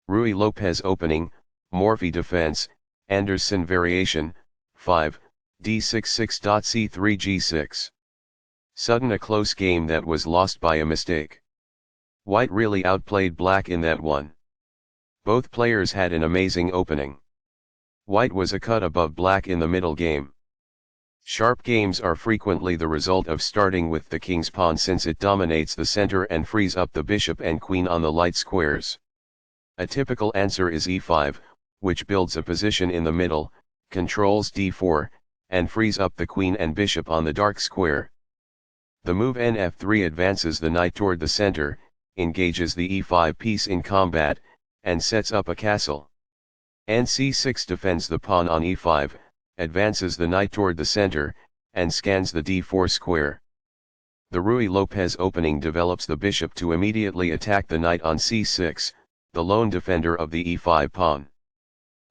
Ruy Lopez opening, Morphy defense, Anderssen variation, 5, d6 c3 g6. Sudden a close game that was lost by a mistake. White really outplayed black in that one. Both players had an amazing opening. White was a cut above black in the middle game. Sharp games are frequently the result of starting with the king's pawn since it dominates the center and frees up the bishop and queen on the light squares. A typical answer is e5, which builds a position in the middle, controls d4, and frees up the queen and bishop on the dark square. The move nf3 advances the knight toward the center, engages the e5 piece in combat, and sets up a castle. nc6 defends the pawn on e5, advances the knight toward the center, and scans the d4 square. The Ruy Lopez opening develops the bishop to immediately attack the knight on c6, the lone defender of the e5 pawn.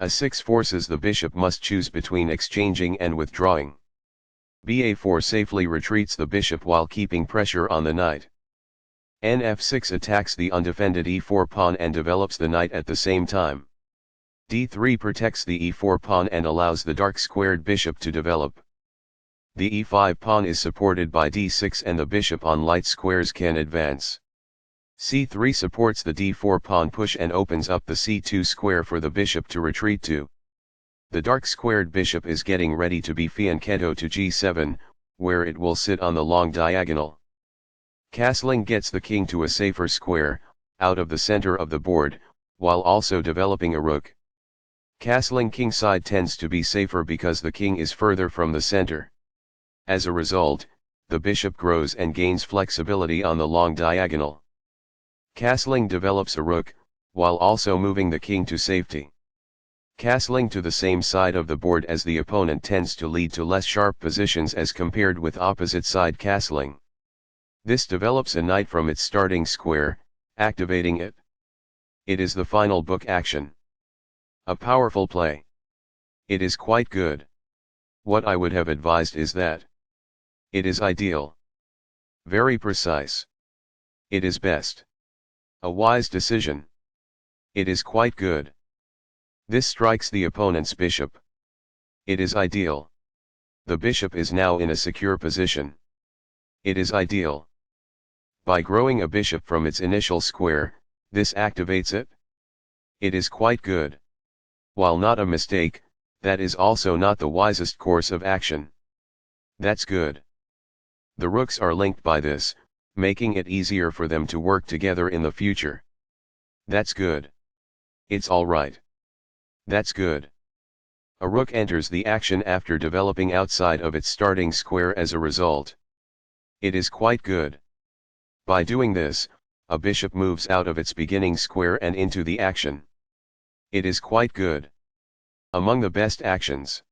a6 forces the bishop must choose between exchanging and withdrawing. ba4 safely retreats the bishop while keeping pressure on the knight. nf6 attacks the undefended e4 pawn and develops the knight at the same time. d3 protects the e4 pawn and allows the dark squared bishop to develop. The e5 pawn is supported by d6 and the bishop on light squares can advance. c3 supports the d4 pawn push and opens up the c2 square for the bishop to retreat to. The dark squared bishop is getting ready to be fianchetto to g7, where it will sit on the long diagonal. Castling gets the king to a safer square, out of the center of the board, while also developing a rook. Castling kingside tends to be safer because the king is further from the center. As a result, the bishop grows and gains flexibility on the long diagonal. Castling develops a rook, while also moving the king to safety. Castling to the same side of the board as the opponent tends to lead to less sharp positions as compared with opposite side castling. This develops a knight from its starting square, activating it. It is the final book action. A powerful play. It is quite good. What I would have advised is that it is ideal. Very precise. It is best. A wise decision. It is quite good. This strikes the opponent's bishop. It is ideal. The bishop is now in a secure position. It is ideal. By growing a bishop from its initial square, this activates it. It is quite good. While not a mistake, that is also not the wisest course of action. That's good. The rooks are linked by this, making it easier for them to work together in the future. That's good. It's all right. That's good. A rook enters the action after developing outside of its starting square as a result. It is quite good. By doing this, a bishop moves out of its beginning square and into the action. It is quite good. Among the best actions.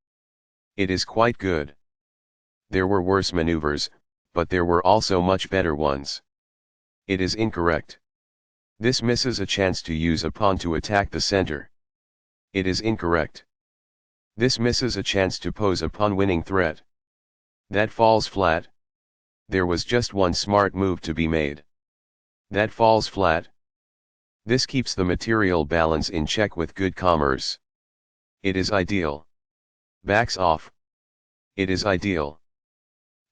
It is quite good. There were worse maneuvers, but there were also much better ones. It is incorrect. This misses a chance to use a pawn to attack the center. It is incorrect. This misses a chance to pose a pawn-winning threat. That falls flat. There was just one smart move to be made. That falls flat. This keeps the material balance in check with good commerce. It is ideal. Backs off. It is ideal.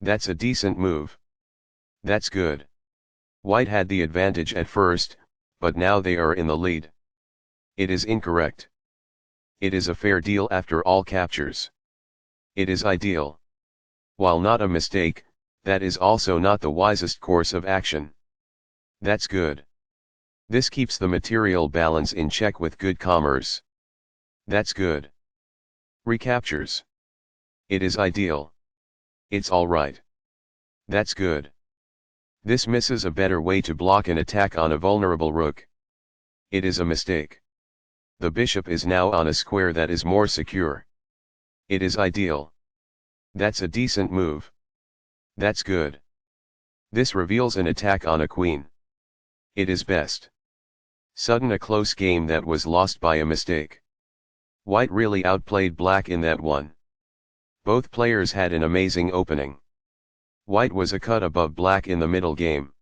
That's a decent move. That's good. White had the advantage at first, but now they are in the lead. It is incorrect. It is a fair deal after all captures. It is ideal. While not a mistake, that is also not the wisest course of action. That's good. This keeps the material balance in check with good commerce. That's good. Recaptures. It is ideal. It's all right. That's good. This misses a better way to block an attack on a vulnerable rook. It is a mistake. The bishop is now on a square that is more secure. It is ideal. That's a decent move. That's good. This reveals an attack on a queen. It is best. Sudden a close game that was lost by a mistake. White really outplayed black in that one. Both players had an amazing opening. White was a cut above black in the middle game.